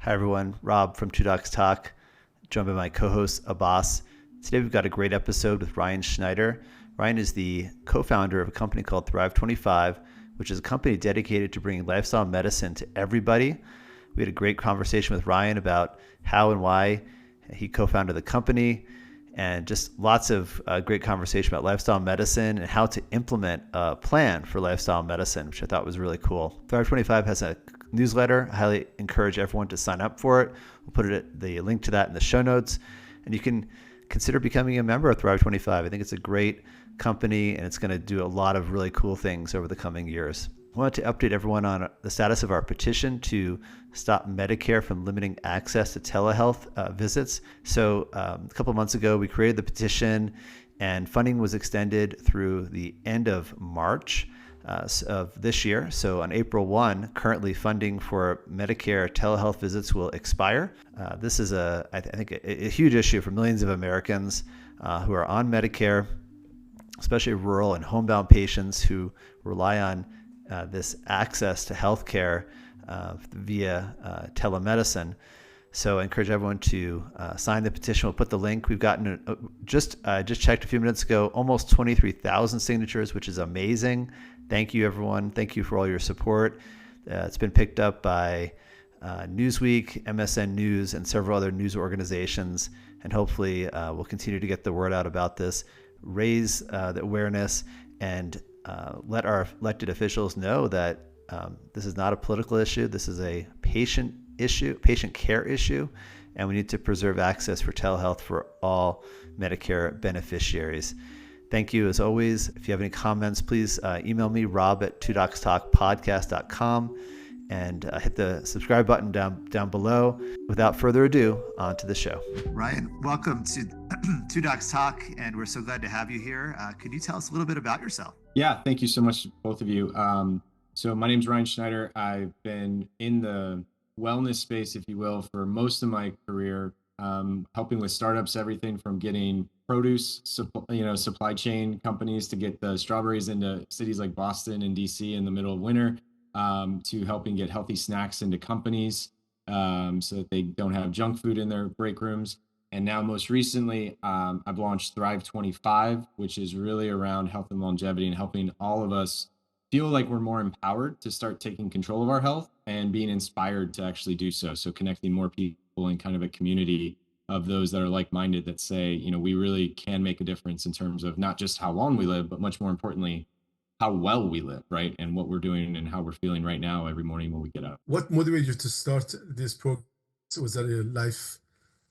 Hi, everyone. Rob from Two Docs Talk, joined by my co host, Abbass. Today, we've got a great episode with Ryan Schneider. Ryan is the co founder of a company called Thrive25, which is a company dedicated to bringing lifestyle medicine to everybody. We had a great conversation with Ryan about how and why he co founded the company, and just lots of great conversation about lifestyle medicine and how to implement a plan for lifestyle medicine, which I thought was really cool. Thrive25 has a newsletter. I highly encourage everyone to sign up for it. We'll put the link to that in the show notes, and you can consider becoming a member of Thrive25. I think it's a great company, and it's going to do a lot of really cool things over the coming years. I wanted to update everyone on the status of our petition to stop Medicare from limiting access to telehealth visits. So a couple of months ago, we created the petition, and funding was extended through the end of March of this year. So on April 1, currently funding for Medicare telehealth visits will expire. This is I think a huge issue for millions of Americans who are on Medicare, especially rural and homebound patients who rely on this access to healthcare via telemedicine. So I encourage everyone to sign the petition. We'll put the link. We've gotten just checked a few minutes ago, almost 23,000 signatures, which is amazing. Thank you, everyone. Thank you for all your support. It's been picked up by Newsweek, MSN News, and several other news organizations. And hopefully we'll continue to get the word out about this, raise the awareness, and let our elected officials know that this is not a political issue. This is a patient issue, patient care issue, and we need to preserve access for telehealth for all Medicare beneficiaries. Thank you as always. If you have any comments, please email me, rob@twodoctalkpodcast.com, and hit the subscribe button down below. Without further ado, on to the show. Ryan, welcome to Two Docs Talk, and we're so glad to have you here. Could you tell us a little bit about yourself? Yeah, thank you so much, both of you. So my name's Ryan Schneider. I've been in the wellness space, if you will, for most of my career, helping with startups, everything from getting produce, supply chain companies to get the strawberries into cities like Boston and DC in the middle of winter, to helping get healthy snacks into companies so that they don't have junk food in their break rooms. And now most recently, I've launched Thrive25, which is really around health and longevity and helping all of us feel like we're more empowered to start taking control of our health and being inspired to actually do so. So connecting more people in kind of a community of those that are like-minded that say, we really can make a difference in terms of not just how long we live, but much more importantly, how well we live, right? And what we're doing and how we're feeling right now every morning when we get up. What motivated you to start this program? Was that a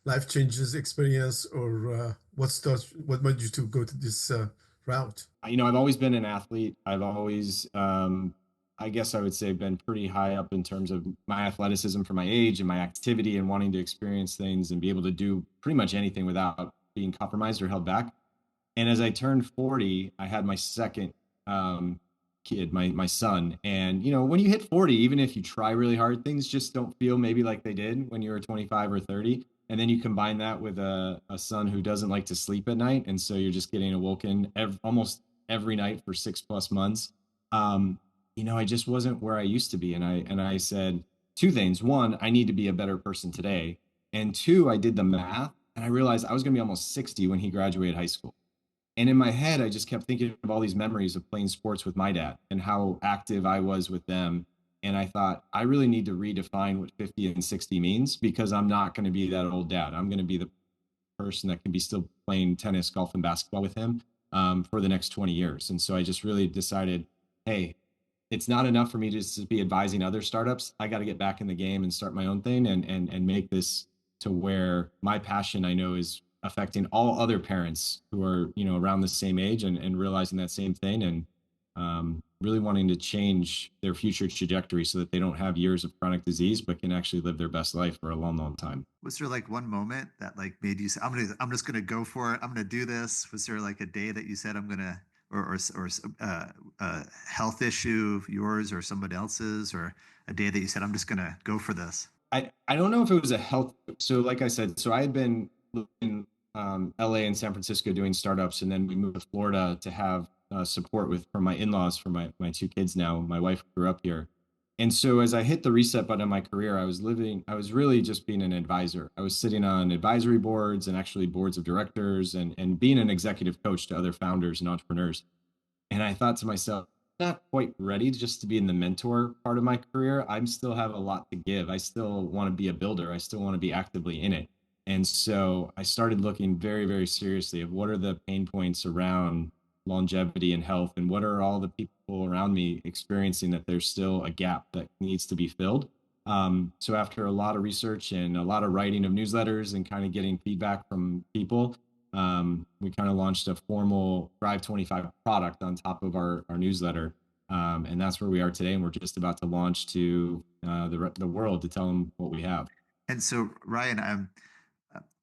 life changes experience, or what made you to go to this route? I've always been an athlete. I've always, I guess I would say, been pretty high up in terms of my athleticism for my age and my activity and wanting to experience things and be able to do pretty much anything without being compromised or held back. And as I turned 40, I had my second kid, my son. And, when you hit 40, even if you try really hard, things just don't feel maybe like they did when you were 25 or 30. And then you combine that with a son who doesn't like to sleep at night. And so you're just getting awoken almost every night for 6+ months. I just wasn't where I used to be. And I said two things. One, I need to be a better person today. And two, I did the math and I realized I was going to be almost 60 when he graduated high school. And in my head, I just kept thinking of all these memories of playing sports with my dad and how active I was with them. And I thought, I really need to redefine what 50 and 60 means, because I'm not going to be that old dad. I'm going to be the person that can be still playing tennis, golf, and basketball with him for the next 20 years. And so I just really decided, hey, it's not enough for me just to be advising other startups. I got to get back in the game and start my own thing and make this to where my passion, I know, is affecting all other parents who are, around the same age and realizing that same thing, and really wanting to change their future trajectory so that they don't have years of chronic disease, but can actually live their best life for a long, long time. Was there like one moment that like made you say, I'm just gonna go for it. I'm gonna do this. Was there like a day that you said I'm gonna, or a health issue of yours or someone else's, or a day that you said I'm just gonna go for this? I don't know if it was a health. So like I said, I had been in LA and San Francisco doing startups, and then we moved to Florida to have support from my in-laws for my two kids now. My wife grew up here. And so as I hit the reset button in my career, I was really just being an advisor. I was sitting on advisory boards and actually boards of directors and being an executive coach to other founders and entrepreneurs. And I thought to myself, not quite ready just to be in the mentor part of my career. I still have a lot to give. I still want to be a builder. I still want to be actively in it. And so I started looking very, very seriously at what are the pain points around longevity and health, and what are all the people around me experiencing that there's still a gap that needs to be filled. So after a lot of research and a lot of writing of newsletters and kind of getting feedback from people, we kind of launched a formal Thrive25 product on top of our newsletter. And that's where we are today. And we're just about to launch to the world to tell them what we have. And so, Ryan,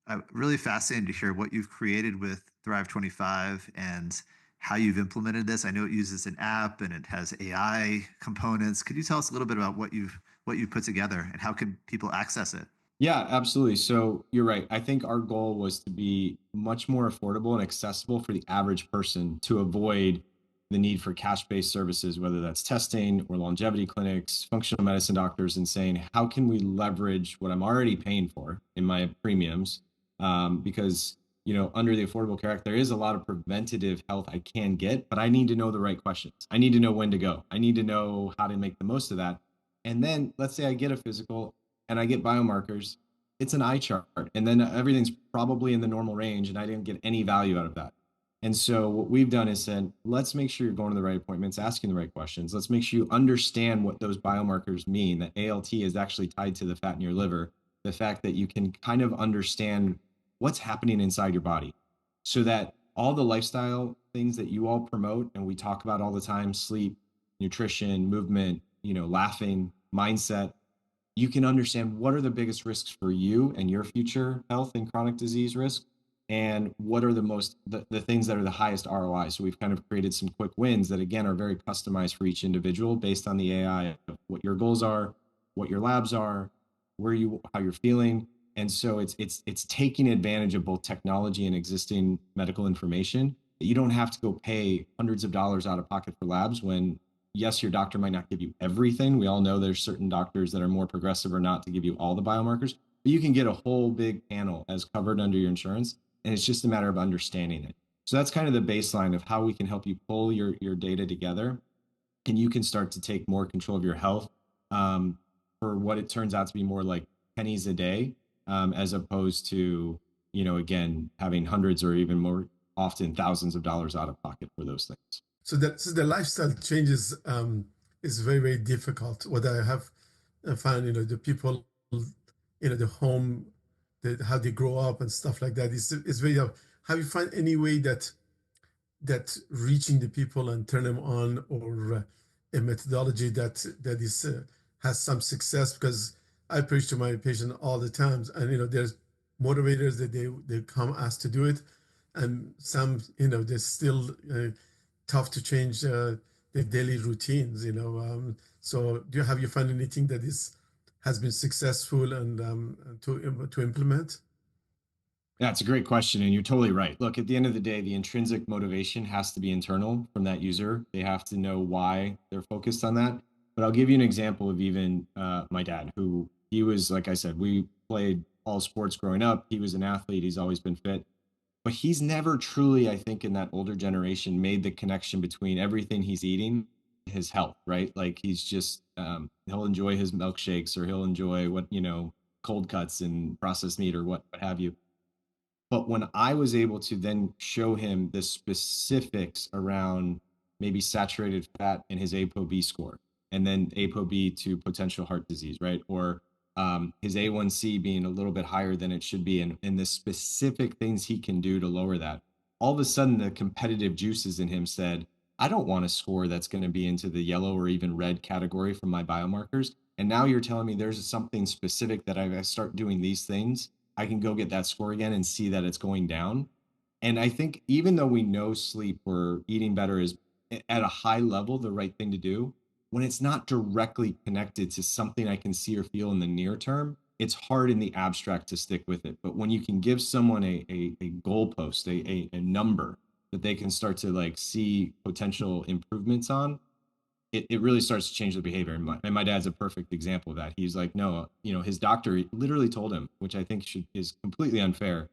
I'm really fascinated to hear what you've created with Thrive25 and how you've implemented this. I know it uses an app and it has AI components. Could you tell us a little bit about what you've put together and how can people access it? Yeah, absolutely. So you're right. I think our goal was to be much more affordable and accessible for the average person to avoid the need for cash-based services, whether that's testing or longevity clinics, functional medicine doctors, and saying, how can we leverage what I'm already paying for in my premiums? Because, under the Affordable Care Act, there is a lot of preventative health I can get, but I need to know the right questions. I need to know when to go. I need to know how to make the most of that. And then let's say I get a physical and I get biomarkers, it's an eye chart. And then everything's probably in the normal range and I didn't get any value out of that. And so what we've done is said, let's make sure you're going to the right appointments, asking the right questions. Let's make sure you understand what those biomarkers mean, that ALT is actually tied to the fat in your liver, the fact that you can kind of understand what's happening inside your body so that all the lifestyle things that you all promote and we talk about all the time, sleep, nutrition, movement, laughing, mindset, you can understand what are the biggest risks for you and your future health and chronic disease risk, and what are the things that are the highest ROI. So we've kind of created some quick wins that again are very customized for each individual based on the AI of what your goals are, what your labs are, how you're feeling. And so it's taking advantage of both technology and existing medical information. You don't have to go pay hundreds of dollars out of pocket for labs when, yes, your doctor might not give you everything. We all know there's certain doctors that are more progressive or not to give you all the biomarkers, but you can get a whole big panel as covered under your insurance. And it's just a matter of understanding it. So that's kind of the baseline of how we can help you pull your data together, and you can start to take more control of your health for what it turns out to be more like pennies a day, as opposed to, again, having hundreds or even more often thousands of dollars out of pocket for those things. So the lifestyle changes is very, very difficult. What I have found, the people, the home, how they grow up and stuff like that is very. Have you find any way that reaching the people and turn them on, or a methodology that is has some success? Because I preach to my patient all the times, and there's motivators that they come asked to do it, and some they're still tough to change their daily routines. So have you found anything that has been successful and to implement? Yeah, it's a great question. And you're totally right. Look, at the end of the day, the intrinsic motivation has to be internal from that user. They have to know why they're focused on that. But I'll give you an example of even my dad, who he was, like I said, we played all sports growing up. He was an athlete. He's always been fit. But he's never truly, I think, in that older generation, made the connection between everything he's eating, his health, right? Like he's just, he'll enjoy his milkshakes or he'll enjoy cold cuts and processed meat or what have you. But when I was able to then show him the specifics around maybe saturated fat in his ApoB score, and then ApoB to potential heart disease, right? Or his A1C being a little bit higher than it should be, and the specific things he can do to lower that, all of a sudden the competitive juices in him said, I don't want a score that's going to be into the yellow or even red category from my biomarkers. And now you're telling me there's something specific that I start doing these things, I can go get that score again and see that it's going down. And I think even though we know sleep or eating better is at a high level the right thing to do, when it's not directly connected to something I can see or feel in the near term, it's hard in the abstract to stick with it. But when you can give someone a goalpost, a number that they can start to like see potential improvements on, it really starts to change the behavior. And my dad's a perfect example of that. He's like, no, his doctor literally told him, which I think is completely unfair.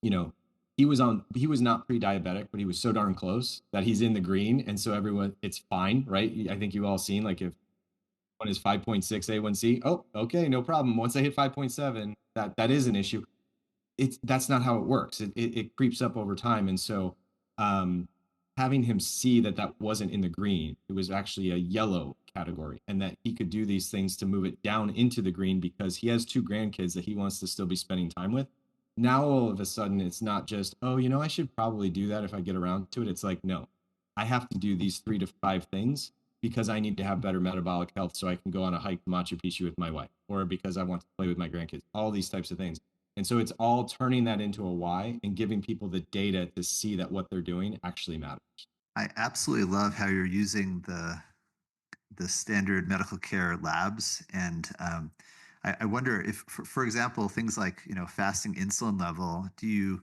He was not pre-diabetic, but he was so darn close that he's in the green. And so everyone, it's fine, right? I think you all seen, like, if one is 5.6 A1C, oh, okay, no problem. Once I hit 5.7, that is an issue. That's not how it works. It creeps up over time. And so um, having him see that wasn't in the green, it was actually a yellow category, and that he could do these things to move it down into the green because he has 2 grandkids that he wants to still be spending time with. Now all of a sudden it's not just, oh, I should probably do that if I get around to it. It's like, no, I have to do these 3 to 5 things because I need to have better metabolic health so I can go on a hike to Machu Picchu with my wife, or because I want to play with my grandkids, all these types of things. And so it's all turning that into a why and giving people the data to see that what they're doing actually matters. I absolutely love how you're using the standard medical care labs, and I wonder if, for example, things like fasting insulin level. Do you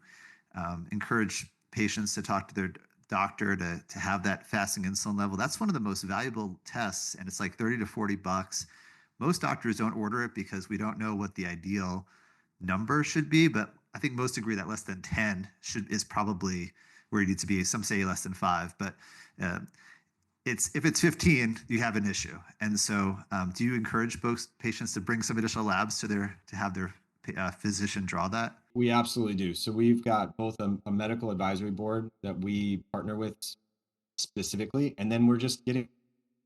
encourage patients to talk to their doctor to have that fasting insulin level? That's one of the most valuable tests, and it's like $30 to $40. Most doctors don't order it because we don't know what the ideal number should be, but I think most agree that less than 10 is probably where you need to be. Some say less than 5, but uh, if it's 15, you have an issue. And so, do you encourage both patients to bring some additional labs to have their physician draw that? We absolutely do. So we've got both a medical advisory board that we partner with specifically, and then we're just getting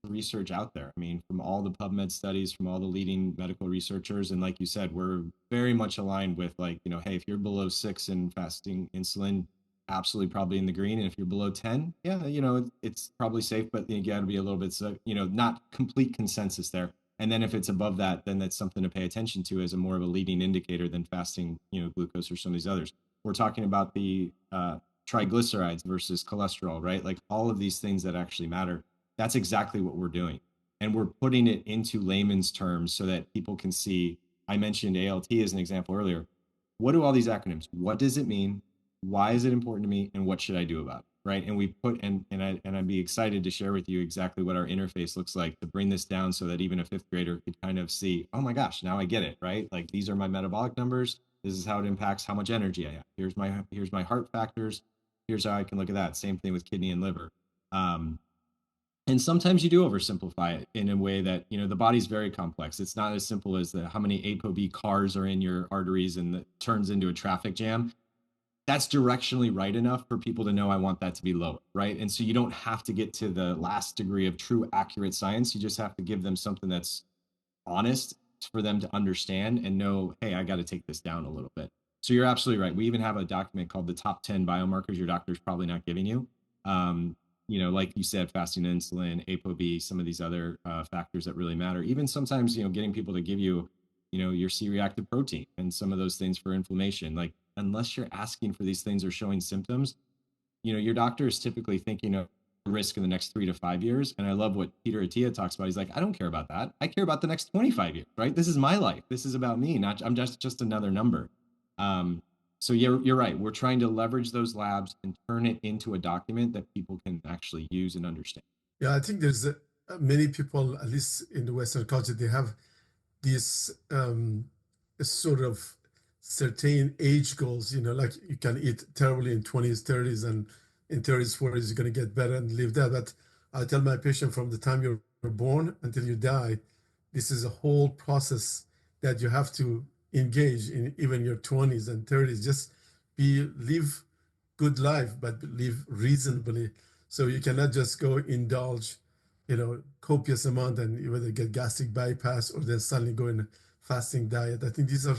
research out there. I mean, from all the PubMed studies, from all the leading medical researchers. And like you said, we're very much aligned with, like, hey, if you're below 6 in fasting insulin, absolutely probably in the green. And if you're below 10, yeah, it's probably safe, but you got to be a little bit, not complete consensus there. And then if it's above that, then that's something to pay attention to as a more of a leading indicator than fasting, glucose or some of these others. We're talking about the triglycerides versus cholesterol, right? Like all of these things that actually matter. That's exactly what we're doing. And we're putting it into layman's terms so that people can see. I mentioned ALT as an example earlier. What do all these acronyms? What does it mean? Why is it important to me? And what should I do about it? Right. And we put, and I'd be excited to share with you exactly what our interface looks like to bring this down so that even a 5th grader could kind of see, oh my gosh, now I get it, right? Like, these are my metabolic numbers. This is how it impacts how much energy I have. Here's my heart factors. Here's how I can look at that. Same thing with kidney and liver. And sometimes you do oversimplify it in a way that, the body's very complex. It's not as simple as how many ApoB cars are in your arteries and that turns into a traffic jam. That's directionally right enough for people to know I want that to be lower, right? And so you don't have to get to the last degree of true accurate science. You just have to give them something that's honest for them to understand and know, hey, I got to take this down a little bit. So you're absolutely right. We even have a document called the top 10 biomarkers your doctor's probably not giving you. Like you said, fasting insulin, ApoB, some of these other factors that really matter. Even sometimes, getting people to give you, your C-reactive protein and some of those things for inflammation. Like, unless you're asking for these things or showing symptoms, your doctor is typically thinking of risk in the next 3 to 5 years. And I love what Peter Attia talks about. He's like, I don't care about that. I care about the next 25 years, right? This is my life. This is about me. I'm just another number. So you're right. We're trying to leverage those labs and turn it into a document that people can actually use and understand. Yeah, I think there's many people, at least in the Western culture, they have these sort of certain age goals, like you can eat terribly in 20s, 30s, and in 30s, 40s, you're going to get better and live that. But I tell my patient from the time you're born until you die, this is a whole process that you have to engage in, even your 20s and 30s. Just live good life, but live reasonably. So you cannot just go indulge, copious amount and you whether get gastric bypass or then suddenly go in a fasting diet. I think these are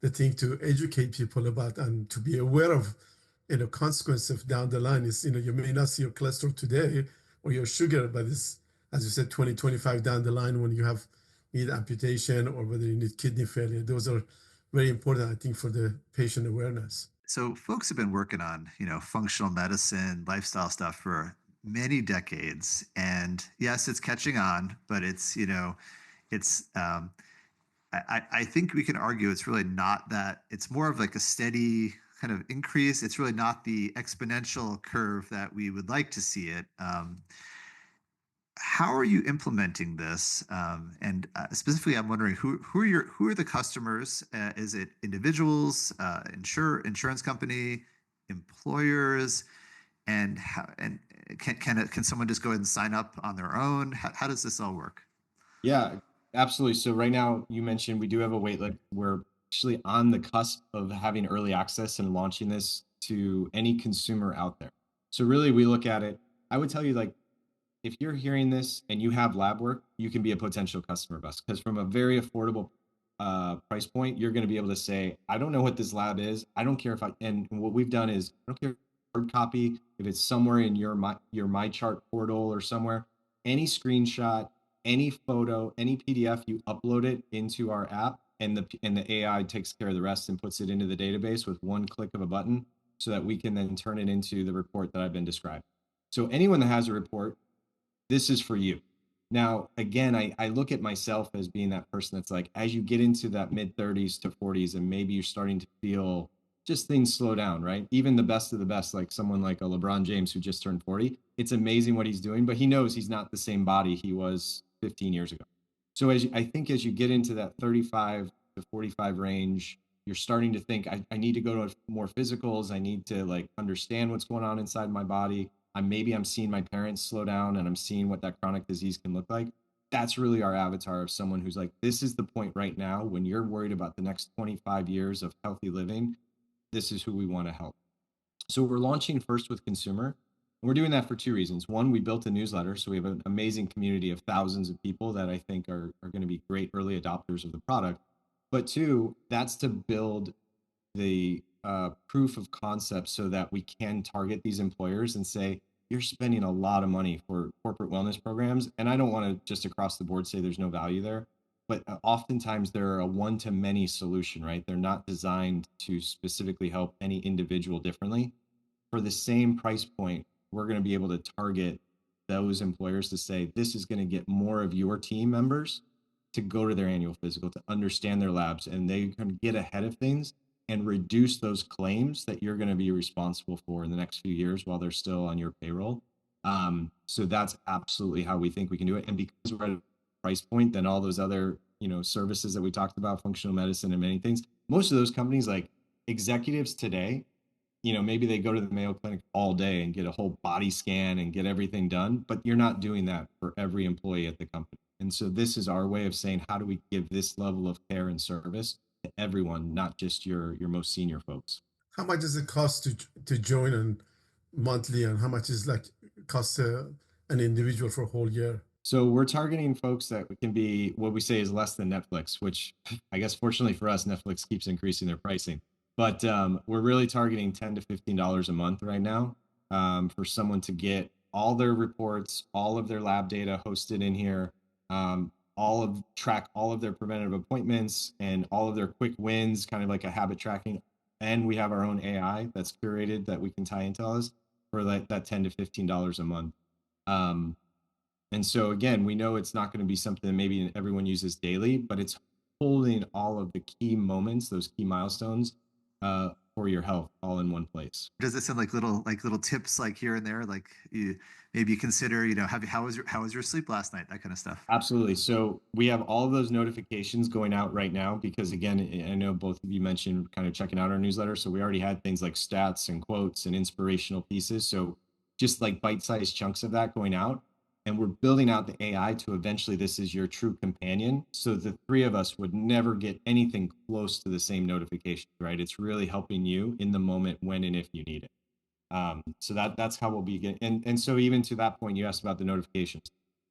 the thing to educate people about and to be aware of, consequences down the line is, you may not see your cholesterol today or your sugar, but it's, as you said, 20, 25 down the line when you need amputation or whether you need kidney failure. Those are very important, I think, for the patient awareness. So folks have been working on, functional medicine, lifestyle stuff for many decades. And yes, it's catching on, but it's, it's, I think we can argue it's really not that. It's more of like a steady kind of increase. It's really not the exponential curve that we would like to see it. how are you implementing this? And specifically, I'm wondering who are the customers? Is it individuals, insurance company, employers, and can someone just go ahead and sign up on their own? How does this all work? Yeah, absolutely. So right now, you mentioned we do have a wait list. We're actually on the cusp of having early access and launching this to any consumer out there. So really, we look at it. I would tell you, like, if you're hearing this and you have lab work, you can be a potential customer of us because from a very affordable price point, you're going to be able to say, I don't know what this lab is. I don't care if I, and what we've done is, I don't care if it's hard copy, if it's somewhere in your my chart portal or somewhere, any screenshot, any photo, any PDF, you upload it into our app and the AI takes care of the rest and puts it into the database with one click of a button so that we can then turn it into the report that I've been describing. So anyone that has a report, this is for you. Now, again, I look at myself as being that person that's like, as you get into that mid 30s to 40s, and maybe you're starting to feel just things slow down, right? Even the best of the best, like someone like a LeBron James who just turned 40, it's amazing what he's doing, but he knows he's not the same body he was 15 years ago. So I think as you get into that 35 to 45 range, you're starting to think, I need to go to more physicals. I need to like understand what's going on inside my body. I'm seeing my parents slow down and I'm seeing what that chronic disease can look like. That's really our avatar of someone who's like, this is the point right now when you're worried about the next 25 years of healthy living. This is who we want to help. So we're launching first with consumer. We're doing that for two reasons. One, we built a newsletter. So we have an amazing community of thousands of people that I think are going to be great early adopters of the product. But two, that's to build the proof of concept so that we can target these employers and say, you're spending a lot of money for corporate wellness programs. And I don't want to just across the board say there's no value there, but oftentimes they're a one to many solution, right? They're not designed to specifically help any individual differently. For the same price point, we're going to be able to target those employers to say, this is going to get more of your team members to go to their annual physical, to understand their labs, and they can get ahead of things and reduce those claims that you're going to be responsible for in the next few years while they're still on your payroll. So that's absolutely how we think we can do it. And because we're at a price point than all those other, services that we talked about, functional medicine and many things, most of those companies, like executives today, maybe they go to the Mayo Clinic all day and get a whole body scan and get everything done, but you're not doing that for every employee at the company. And so this is our way of saying, how do we give this level of care and service to everyone, not just your most senior folks? How much does it cost to join on monthly, and how much is like cost an individual for a whole year? So we're targeting folks that can be what we say is less than Netflix, which I guess fortunately for us, Netflix keeps increasing their pricing. But we're really targeting $10 to $15 a month right now for someone to get all their reports, all of their lab data hosted in here, track all of their preventative appointments and all of their quick wins, kind of like a habit tracking. And we have our own AI that's curated that we can tie into all this for that $10 to $15 a month. And so again, we know it's not going to be something that maybe everyone uses daily, but it's holding all of the key moments, those key milestones for your health all in one place. Does it sound like little tips like here and there, like maybe you consider, how was your sleep last night, that kind of stuff? Absolutely. So we have all of those notifications going out right now because again, I know both of you mentioned kind of checking out our newsletter. So we already had things like stats and quotes and inspirational pieces. So just like bite-sized chunks of that going out. And we're building out the AI to eventually this is your true companion. So the three of us would never get anything close to the same notifications, right? It's really helping you in the moment when and if you need it. So that's how we'll be getting. And so even to that point, you asked about the notifications.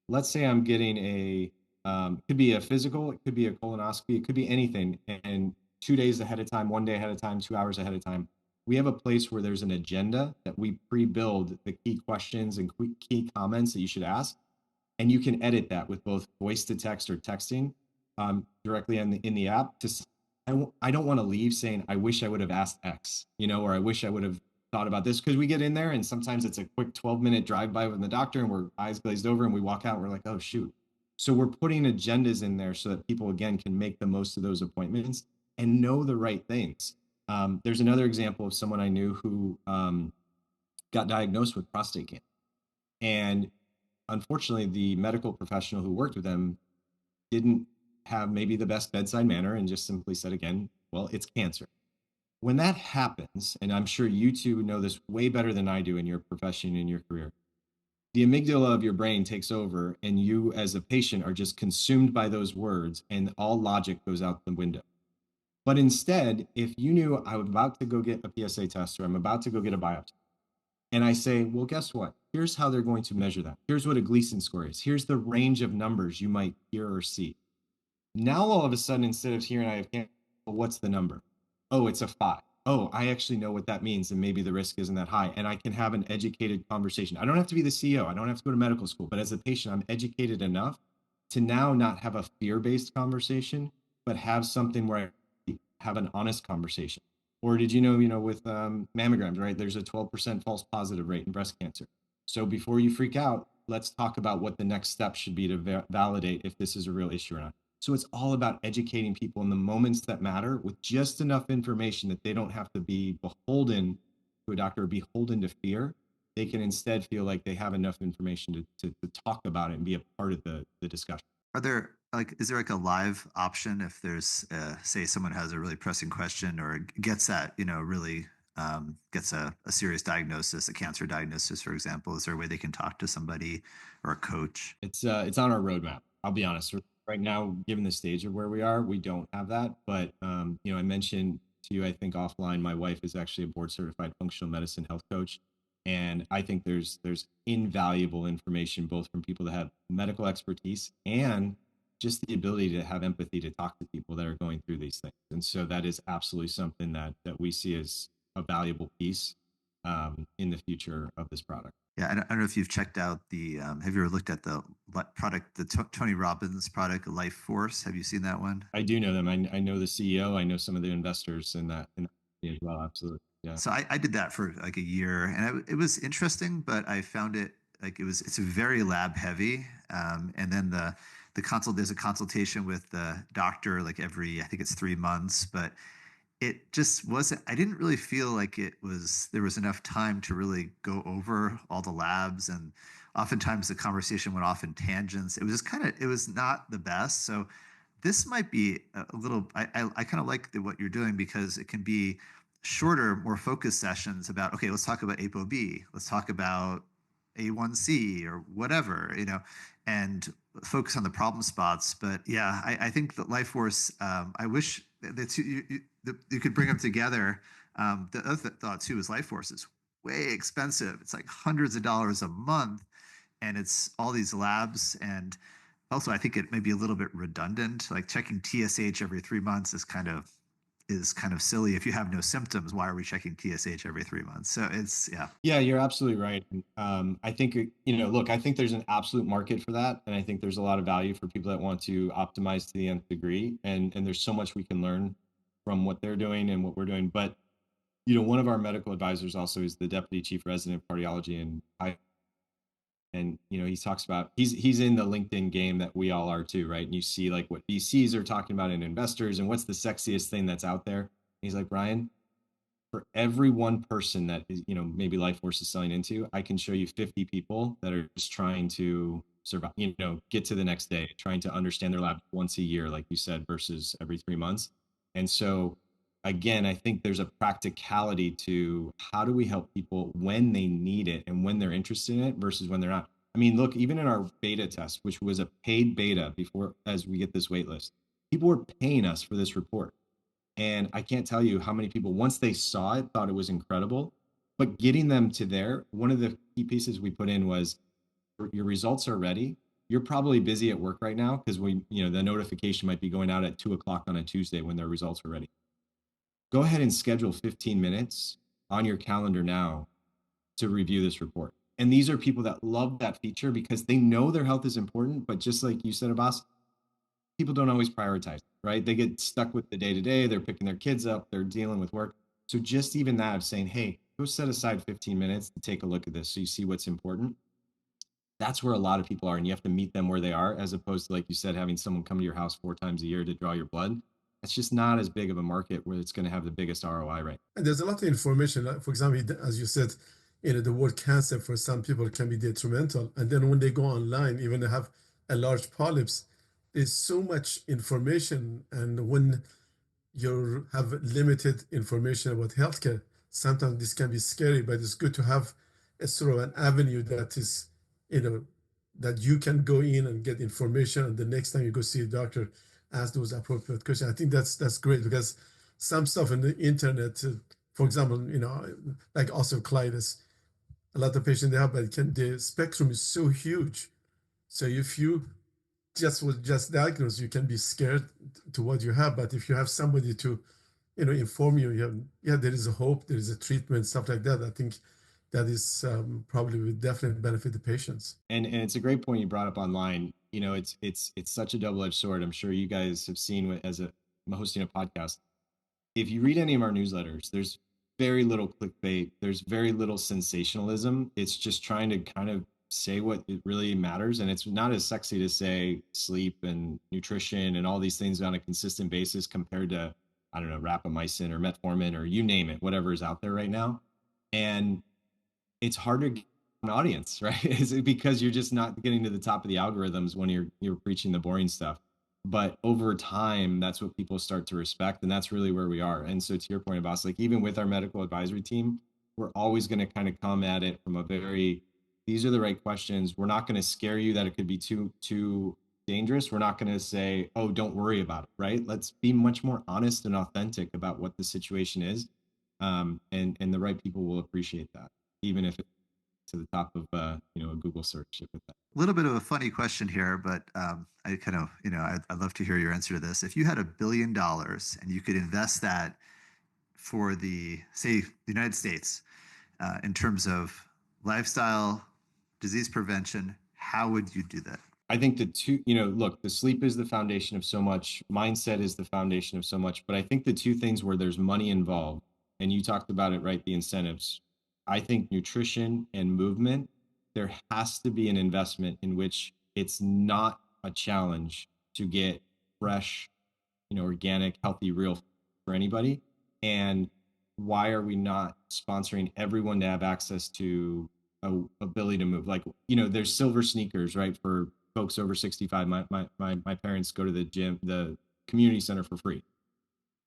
Let's say I'm getting could be a physical, it could be a colonoscopy, it could be anything. And 2 days ahead of time, 1 day ahead of time, 2 hours ahead of time, we have a place where there's an agenda that we pre-build the key questions and key comments that you should ask. And you can edit that with both voice to text or texting directly in the app. I don't want to leave saying, I wish I would have asked X, or I wish I would have thought about this, because we get in there and sometimes it's a quick 12-minute drive by with the doctor and we're eyes glazed over and we walk out and we're like, oh, shoot. So we're putting agendas in there so that people, again, can make the most of those appointments and know the right things. There's another example of someone I knew who got diagnosed with prostate cancer. And unfortunately, the medical professional who worked with them didn't have maybe the best bedside manner and just simply said again, well, it's cancer. When that happens, and I'm sure you two know this way better than I do in your profession, in your career, the amygdala of your brain takes over, and you as a patient are just consumed by those words, and all logic goes out the window. But instead, if you knew I'm about to go get a PSA test or I'm about to go get a biopsy, and I say, well, guess what? Here's how they're going to measure that. Here's what a Gleason score is. Here's the range of numbers you might hear or see. Now, all of a sudden, instead of hearing I have cancer, well, what's the number? Oh, it's a 5. Oh, I actually know what that means, and maybe the risk isn't that high. And I can have an educated conversation. I don't have to be the CEO. I don't have to go to medical school. But as a patient, I'm educated enough to now not have a fear-based conversation, but have something where I have an honest conversation. Or did you know, with mammograms, right? There's a 12% false positive rate in breast cancer. So before you freak out, let's talk about what the next step should be to validate if this is a real issue or not. So it's all about educating people in the moments that matter with just enough information that they don't have to be beholden to a doctor or beholden to fear. They can instead feel like they have enough information to talk about it and be a part of the discussion. Is there like a live option if there's, say, someone has a really pressing question or gets that, really gets a serious diagnosis, a cancer diagnosis, for example? Is there a way they can talk to somebody or a coach? It's on our roadmap. I'll be honest. Right now, given the stage of where we are, we don't have that. But I mentioned to you, I think offline, my wife is actually a board certified functional medicine health coach. And I think there's invaluable information both from people that have medical expertise and just the ability to have empathy to talk to people that are going through these things. And so that is absolutely something that we see as a valuable piece in the future of this product. Yeah, I don't know if you've checked out have you ever looked at the product, the Tony Robbins product, Life Force? Have you seen that one? I do know them. I know the CEO. I know some of the investors in that as well. Absolutely. Yeah. So I did that for like a year, and it was interesting, but I found it it's very lab heavy. And then there's a consultation with the doctor like every, I think it's 3 months, but it just wasn't, I didn't really feel like there was enough time to really go over all the labs. And oftentimes the conversation went off in tangents. It was just it was not the best. So this might be a little, I kind of like what you're doing because it can be shorter, more focused sessions about, okay, let's talk about ApoB. Let's talk about A1C or whatever, and focus on the problem spots. But yeah, I think that Life Force, I wish that you could bring them together. The other thought too is Life Force is way expensive. It's like hundreds of dollars a month, and it's all these labs. And also, I think it may be a little bit redundant. Like checking TSH every 3 months is kind of silly. If you have no symptoms, why are we checking TSH every 3 months? So yeah, you're absolutely right. I think look, I think there's an absolute market for that, and I think there's a lot of value for people that want to optimize to the nth degree, and there's so much we can learn from what they're doing and what we're doing. But one of our medical advisors also is the deputy chief resident of cardiology, and he talks about he's in the LinkedIn game that we all are too, right? And you see like what VCs are talking about and investors and what's the sexiest thing that's out there. And he's like, Ryan, for every one person that is, maybe Life Force is selling into, I can show you 50 people that are just trying to survive, get to the next day, trying to understand their lab once a year, like you said, versus every 3 months. And so again, I think there's a practicality to how do we help people when they need it and when they're interested in it versus when they're not. I mean, look, even in our beta test, which was a paid beta before, as we get this wait list, people were paying us for this report. And I can't tell you how many people, once they saw it, thought it was incredible. But getting them to there, one of the key pieces we put in was your results are ready. You're probably busy at work right now because the notification might be going out at 2:00 on a Tuesday when their results are ready. Go ahead and schedule 15 minutes on your calendar now to review this report. And these are people that love that feature because they know their health is important, but just like you said, Abbass, people don't always prioritize, right? They get stuck with the day-to-day, they're picking their kids up, they're dealing with work. So just even that of saying, hey, go set aside 15 minutes to take a look at this so you see what's important. That's where a lot of people are, and you have to meet them where they are, as opposed to, like you said, having someone come to your house 4 times a year to draw your blood. It's just not as big of a market where it's going to have the biggest ROI, right? And there's a lot of information. For example, as you said, the word cancer for some people can be detrimental. And then when they go online, even they have a large polyps, there's so much information. And when you have limited information about healthcare, sometimes this can be scary, but it's good to have a sort of an avenue that is, that you can go in and get information. And the next time you go see a doctor, ask those appropriate questions. I think that's great, because some stuff in the internet, for example, like osteoarthritis, a lot of patients they have, but the spectrum is so huge. So if you just diagnose, you can be scared to what you have. But if you have somebody to, inform you, yeah, there is a hope, there is a treatment, stuff like that. I think that is probably would definitely benefit the patients. And it's a great point you brought up online. It's such a double-edged sword. I'm sure you guys have seen as hosting a podcast. If you read any of our newsletters, there's very little clickbait. There's very little sensationalism. It's just trying to kind of say what it really matters. And it's not as sexy to say sleep and nutrition and all these things on a consistent basis compared to, I don't know, rapamycin or metformin or you name it, whatever is out there right now. And it's hard to get an audience, right? Is it because you're just not getting to the top of the algorithms when you're preaching the boring stuff? But over time, that's what people start to respect, and that's really where we are. And so, to your point, Abbas, like even with our medical advisory team, we're always going to kind of come at it from a very, these are the right questions. We're not going to scare you that it could be too dangerous. We're not going to say, oh, don't worry about it, right? Let's be much more honest and authentic about what the situation is, and the right people will appreciate that, even if it's to the top of a Google search. A little bit of a funny question here, but I kind of, I'd love to hear your answer to this. If you had $1 billion and you could invest that for say, the United States, in terms of lifestyle, disease prevention, how would you do that? I think look, the sleep is the foundation of so much. Mindset is the foundation of so much. But I think the two things where there's money involved, and you talked about it, right? The incentives. I think nutrition and movement, there has to be an investment in which it's not a challenge to get fresh, organic, healthy, real for anybody. And why are we not sponsoring everyone to have access to a ability to move? Like, there's silver sneakers, right? For folks over 65. My parents go to the gym, the community center for free.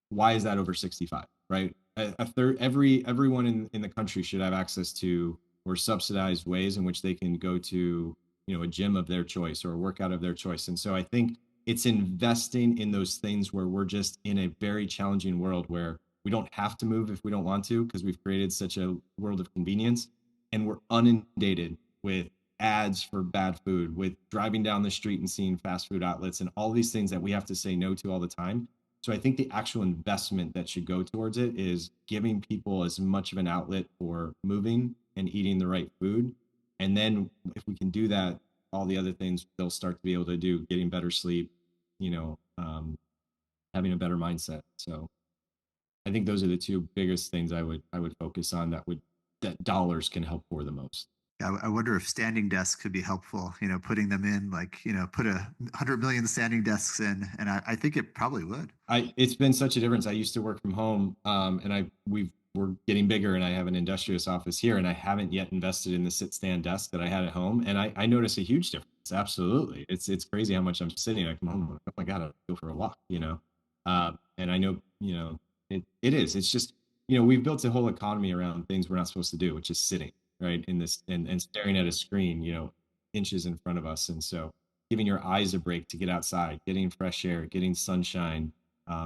Why is that over 65, right? A third, everyone in the country should have access to or subsidized ways in which they can go to, a gym of their choice or a workout of their choice. And so I think it's investing in those things where we're just in a very challenging world where we don't have to move if we don't want to, because we've created such a world of convenience, and we're inundated with ads for bad food, with driving down the street and seeing fast food outlets and all these things that we have to say no to all the time. So I think the actual investment that should go towards it is giving people as much of an outlet for moving and eating the right food. And then if we can do that, all the other things they'll start to be able to do, getting better sleep, having a better mindset. So I think those are the two biggest things I would focus on that dollars can help for the most. I wonder if standing desks could be helpful, putting them in, like, put 100 million standing desks in, and I think it probably would. It's been such a difference. I used to work from home, and we're getting bigger, and I have an industrious office here, and I haven't yet invested in the sit-stand desk that I had at home, and I notice a huge difference. Absolutely. It's crazy how much I'm sitting. I come home, like, oh my God, I'll go for a walk, and I know, it is. It's just, we've built a whole economy around things we're not supposed to do, which is sitting, right, in this and staring at a screen, inches in front of us. And so giving your eyes a break to get outside, getting fresh air, getting sunshine,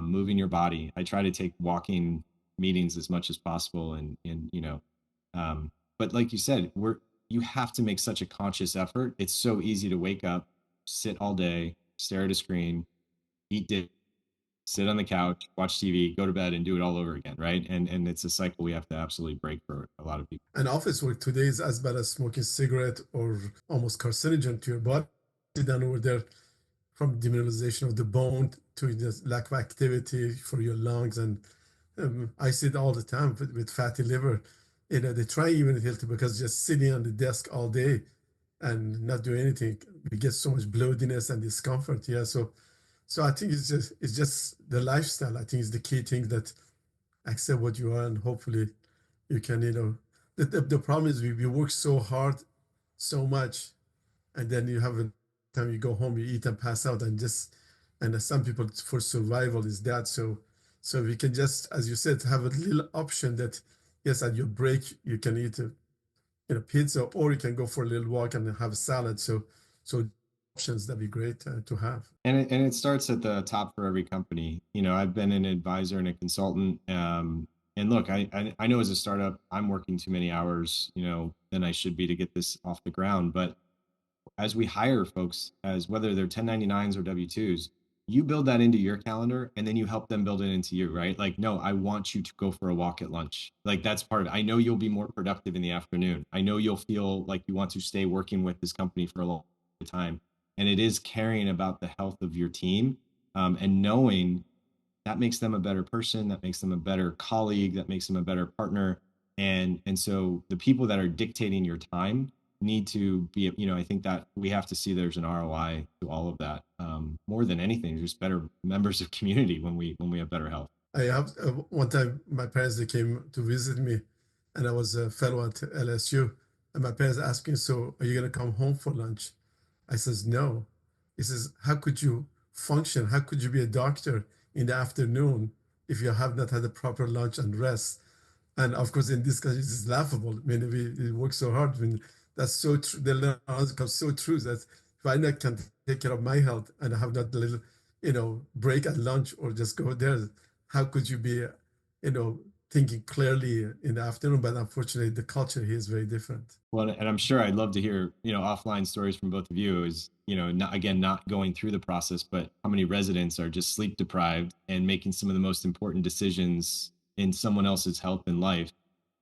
moving your body. I try to take walking meetings as much as possible. But like you said, you have to make such a conscious effort. It's so easy to wake up, sit all day, stare at a screen, eat dinner, sit on the couch, watch TV, go to bed, and do it all over again, right? And it's a cycle we have to absolutely break for a lot of people. And office work today is as bad as smoking cigarette or almost carcinogen to your body. Down over there, from demineralization of the bone to the lack of activity for your lungs. And I see it all the time with fatty liver. They try even healthy because just sitting on the desk all day and not doing anything, we get so much bloatiness and discomfort. Yeah, so I think it's just the lifestyle. I think is the key thing, that accept what you are, and hopefully you can the problem is we work so hard, so much, and then you have a time you go home, you eat and pass out, and just and some people for survival is that. So we can just, as you said, have a little option that yes, at your break you can eat a pizza, or you can go for a little walk and have a salad. So options that'd be great to have. And it starts at the top for every company. I've been an advisor and a consultant. And look, I know as a startup, I'm working too many hours, than I should be to get this off the ground. But as we hire folks, as whether they're 1099s or W2s, you build that into your calendar and then you help them build it into you, right? Like, no, I want you to go for a walk at lunch. Like, that's part of it. I know you'll be more productive in the afternoon. I know you'll feel like you want to stay working with this company for a long time. And it is caring about the health of your team, and knowing that makes them a better person, that makes them a better colleague, that makes them a better partner. And so the people that are dictating your time need to be, I think that we have to see there's an ROI to all of that. More than anything, just better members of community when we have better health. I have one time my parents they came to visit me, and I was a fellow at LSU, and my parents asked me, "So are you gonna come home for lunch?" I says, "No." He says, "How could you function? How could you be a doctor in the afternoon if you have not had a proper lunch and rest?" And of course, in this case, it's laughable. I mean, we work so hard. I mean, that's so true. The learning comes so true that if I not can take care of my health and I have not a little, break at lunch or just go there, how could you be, thinking clearly in the afternoon? But unfortunately, the culture here is very different. Well, and I'm sure I'd love to hear, offline stories from both of you is, not going through the process, but how many residents are just sleep deprived and making some of the most important decisions in someone else's health and life.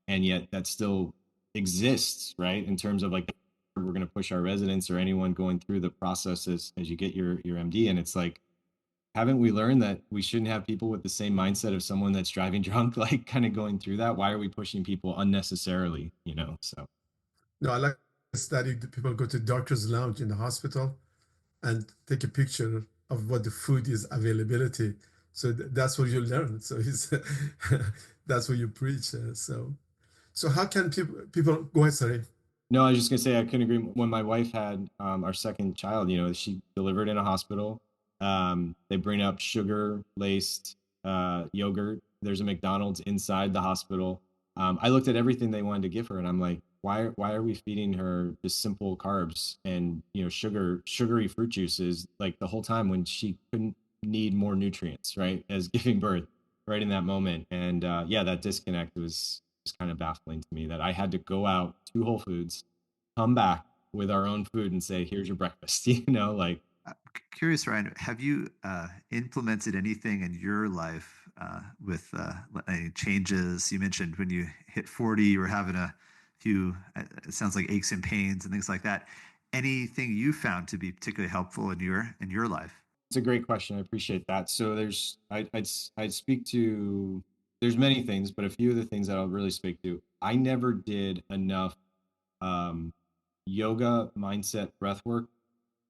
And yet that still exists, right? In terms of like, we're going to push our residents or anyone going through the process as you get your MD. And it's like, haven't we learned that we shouldn't have people with the same mindset of someone that's driving drunk, like kind of going through that? Why are we pushing people unnecessarily, So. No, I like to study the people go to doctor's lounge in the hospital and take a picture of what the food is availability. So that's what you learn. So it's that's what you preach. So how can people go ahead? Sorry. No, I was just gonna say I couldn't agree. When my wife had our second child, she delivered in a hospital. They bring up sugar laced yogurt. There's a McDonald's inside the hospital. I looked at everything they wanted to give her, and I'm like, why are we feeding her just simple carbs and sugary fruit juices like the whole time when she couldn't need more nutrients, right? As giving birth, right in that moment, and yeah, that disconnect was kind of baffling to me that I had to go out to Whole Foods, come back with our own food and say, here's your breakfast, like. Curious, Ryan, have you implemented anything in your life with any changes? You mentioned when you hit 40, you were having a few, it sounds like aches and pains and things like that. Anything you found to be particularly helpful in your life? It's a great question. I appreciate that. So I'd speak to, there's many things, but a few of the things that I'll really speak to. I never did enough yoga, mindset, breath work,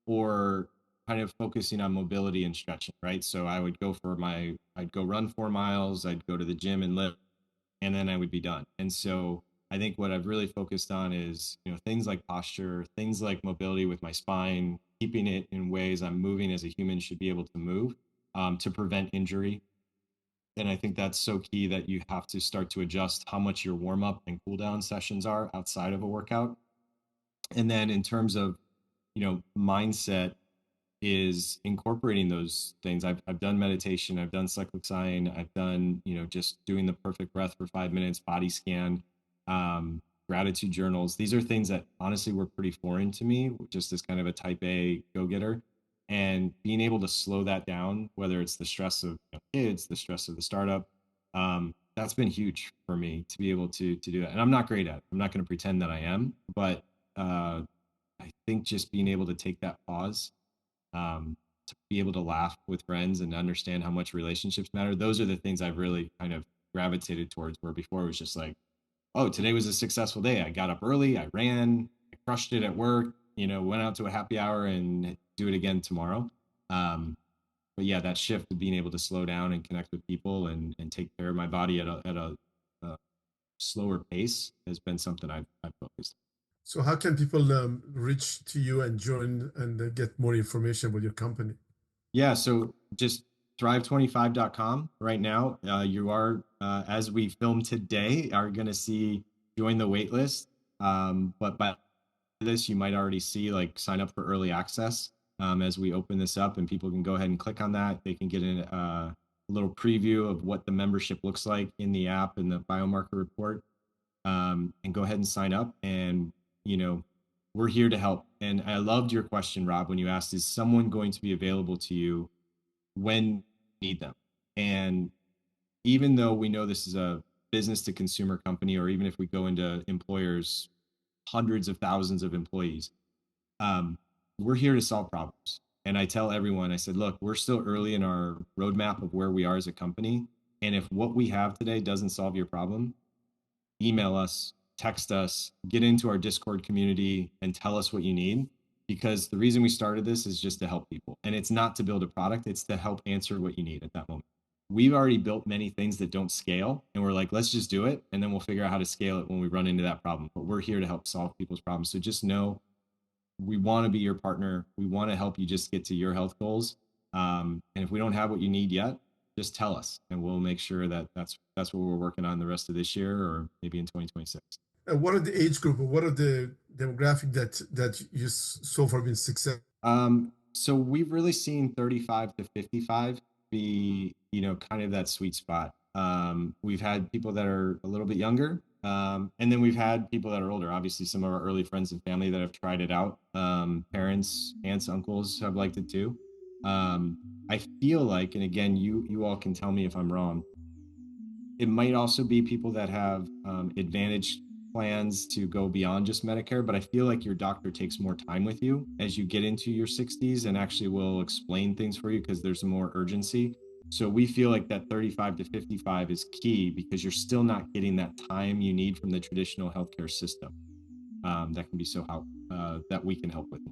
or kind of focusing on mobility and stretching, right? So I'd go run 4 miles, I'd go to the gym and lift, and then I would be done. And so I think what I've really focused on is, things like posture, things like mobility with my spine, keeping it in ways I'm moving as a human should be able to move, to prevent injury. And I think that's so key that you have to start to adjust how much your warm up and cool down sessions are outside of a workout. And then in terms of, mindset, is incorporating those things. I've done meditation, I've done cyclic sign, I've done, just doing the perfect breath for 5 minutes, body scan, gratitude journals. These are things that honestly were pretty foreign to me, just as kind of a type A go-getter. And being able to slow that down, whether it's the stress of kids, the stress of the startup, that's been huge for me to be able to do that. And I'm not great at it. I'm not going to pretend that I am, but I think just being able to take that pause, to be able to laugh with friends and understand how much relationships matter. Those are the things I've really kind of gravitated towards, where before it was just like, oh, today was a successful day. I got up early, I ran, I crushed it at work, went out to a happy hour and do it again tomorrow. But yeah, that shift of being able to slow down and connect with people and take care of my body at a slower pace has been something I've focused on. So how can people reach to you and join and get more information about your company? Yeah, so just thrive25.com right now. You are, as we film today, are going to see join the wait list. But by this, you might already see like sign up for early access as we open this up, and people can go ahead and click on that. They can get a little preview of what the membership looks like in the app and the biomarker report, and go ahead and sign up. And, we're here to help. And I loved your question, Rob, when you asked, is someone going to be available to you when you need them? And even though we know this is a business to consumer company, or even if we go into employers, hundreds of thousands of employees, we're here to solve problems. And I tell everyone, I said, look, we're still early in our roadmap of where we are as a company. And if what we have today doesn't solve your problem, email us, text us, get into our Discord community and tell us what you need. Because the reason we started this is just to help people. And it's not to build a product, it's to help answer what you need at that moment. We've already built many things that don't scale, and we're like, let's just do it. And then we'll figure out how to scale it when we run into that problem. But we're here to help solve people's problems. So just know we want to be your partner. We want to help you just get to your health goals. And if we don't have what you need yet, just tell us, and we'll make sure that that's what we're working on the rest of this year, or maybe in 2026. What are the age group, or what are the demographic that you so far been successful? So we've really seen 35 to 55 be, kind of that sweet spot. We've had people that are a little bit younger, and then we've had people that are older. Obviously, some of our early friends and family that have tried it out. Parents, aunts, uncles have liked it too. I feel like, and again, you all can tell me if I'm wrong, it might also be people that have advantage plans to go beyond just Medicare, but I feel like your doctor takes more time with you as you get into your 60s and actually will explain things for you because there's more urgency. So we feel like that 35 to 55 is key because you're still not getting that time you need from the traditional healthcare system. That can be so helpful, that we can help with.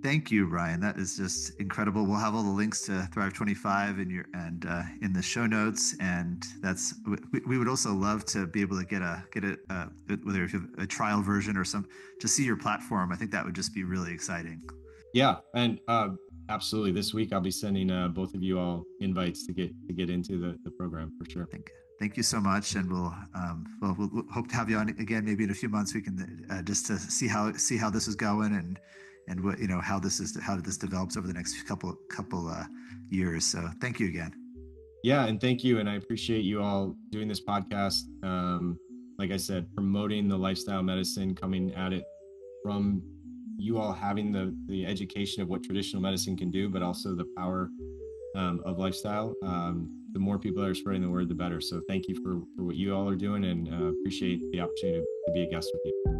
Thank you, Ryan. That is just incredible. We'll have all the links to Thrive25 in the show notes, and we would also love to be able to get whether if you have a trial version or to see your platform. I think that would just be really exciting. Yeah, and absolutely. This week I'll be sending both of you all invites to get into the program for sure. Thank you so much, and we'll hope to have you on again maybe in a few months. We can just to see how this is going and what how this develops over the next couple years. So thank you again. Yeah, and thank you, and I appreciate you all doing this podcast. Like I said, promoting the lifestyle medicine, coming at it from you all having the education of what traditional medicine can do, but also the power of lifestyle. The more people that are spreading the word, the better. So thank you for what you all are doing, and appreciate the opportunity to be a guest with you.